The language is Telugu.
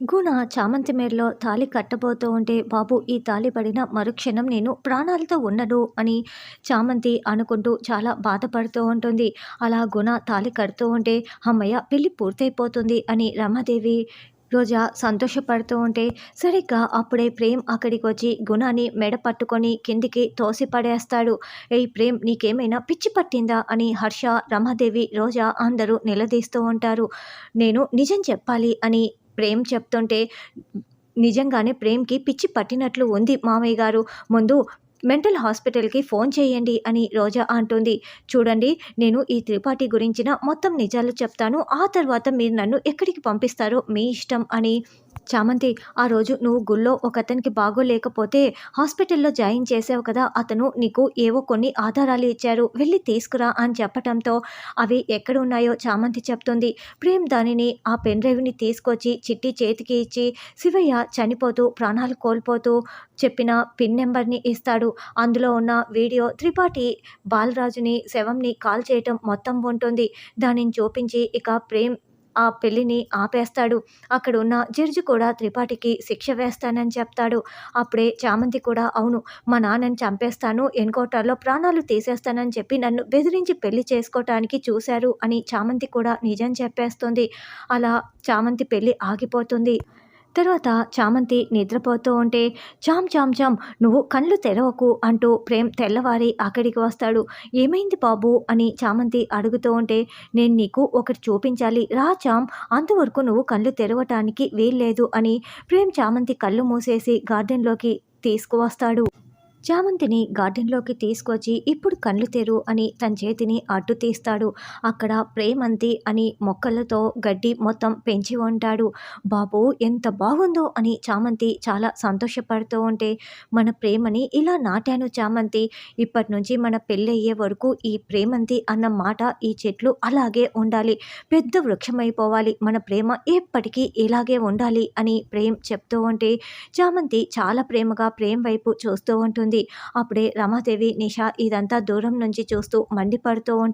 గుణ చామంతి మేడలో తాళి కట్టబోతూ ఉంటే, బాబు ఈ తాళి పడిన మరుక్షణం నేను ప్రాణాలతో ఉండను అని చామంతి అనుకుంటూ చాలా బాధపడుతూ ఉంటుంది. అలా గుణ తాళి కడుతూ ఉంటే, హమ్మయ్య! పెళ్లి పూర్తయిపోతుంది అని రమాదేవి, రోజా సంతోషపడుతూ ఉంటే, సరిగ్గా అప్పుడే ప్రేమ్ అక్కడికొచ్చి గుణాని మెడ పట్టుకొని కిందికి తోసిపడేస్తాడు. "ఏయ్ ప్రేమ్, నీకేమైనా పిచ్చి పట్టిందా?" అని హర్ష, రమాదేవి, రోజా అందరూ నిలదీస్తూ ఉంటారు. నేను నిజం చెప్పాలి అని ప్రేమ్ చెప్తుంటే, నిజంగానే ప్రేమ్‌కి పిచ్చి పట్టినట్లు ఉంది మామయ్య గారు. ముందు మెంటల్ హాస్పిటల్‌కి ఫోన్ చేయండి అని రోజా అంటుంది. చూడండి, నేను ఈ త్రిపాఠి గురించిన మొత్తం నిజాలు చెప్తాను. ఆ తర్వాత మీరు నన్ను ఎక్కడికి పంపిస్తారో మీ ఇష్టం అని చామంతి, ఆ రోజు నువ్వు గుళ్ళో ఒకతనికి బాగోలేకపోతే హాస్పిటల్‌లో జాయిన్ చేసావు కదా! అతను నీకు ఏవో కొన్ని ఆధారాలు ఇచ్చారు. వెళ్లి తీసుకురా అని చెప్పటంతో అవి ఎక్కడున్నాయో చామంతి చెప్తుంది. ప్రేమ్ దానిని ఆ పెన్ డ్రైవ్‌ని తీసుకొచ్చి చిట్టి చేతికి ఇచ్చి, శివయ్య చనిపోతూ ప్రాణాలు కోల్పోతూ చెప్పిన పిన్ నంబర్‌ని ఇస్తాడు. అందులో ఉన్న వీడియో త్రిపాఠి బాలరాజుని శవంని కాల్చేయటం మొత్తం ఉంటుంది. దానిని చూపించి ఇక ప్రేమ్ ఆ పెళ్ళిని ఆపేస్తాడు. అక్కడున్న జడ్జి కూడా త్రిపాఠికి శిక్ష వేస్తానని చెప్తాడు. అప్పుడే చామంతి కూడా, అవును, మా నాన్నని చంపేస్తాను, ఎన్‌కౌంటర్‌లో ప్రాణాలు తీసేస్తానని చెప్పి నన్ను బెదిరించి పెళ్లి చేసుకోటానికి చూశారు అని చామంతి కూడా నిజం చెప్పేస్తుంది. అలా చామంతి పెళ్లి ఆగిపోతుంది. తర్వాత చామంతి నిద్రపోతూ ఉంటే, చామ్ చామ్ చామ్, నువ్వు కళ్ళు తెరవకు అంటూ ప్రేమ్ తెల్లవారి అక్కడికి వస్తాడు. ఏమైంది బాబు అని చామంతి అడుగుతూ ఉంటే, నేను నీకు ఒకటి చూపించాలి, రా చామ్, అంతవరకు నువ్వు కళ్ళు తెరవటానికి వీల్లేదు అని ప్రేమ్ చామంతి కళ్ళు మూసేసి గార్డెన్‌లోకి తీసుకువస్తాడు. చామంతిని గార్డెన్‌లోకి తీసుకొచ్చి, ఇప్పుడు కళ్ళు తెరు అని తన చేతిని అడ్డు తీస్తాడు. అక్కడ ప్రేమంతి అని మొక్కలతో గడ్డి మొత్తం పెంచి ఉంటాడు. బాబూ! ఎంత బాగుందో అని చామంతి చాలా సంతోషపడుతూ ఉంటే, మన ప్రేమని ఇలా నాటాను చామంతి. ఇప్పటినుంచి మన పెళ్ళయ్యే వరకు ఈ ప్రేమంతి అన్న మాట, ఈ చెట్లు అలాగే ఉండాలి. పెద్ద వృక్షమైపోవాలి. మన ప్రేమ ఎప్పటికీ ఇలాగే ఉండాలి అని ప్రేమ్ చెప్తూ ఉంటే, చామంతి చాలా ప్రేమగా ప్రేమ్ వైపు చూస్తూ ఉంటుంది. అప్పుడే రమాదేవి, నిషా ఇదంతా దూరం నుంచి చూస్తూ మండిపడుతూ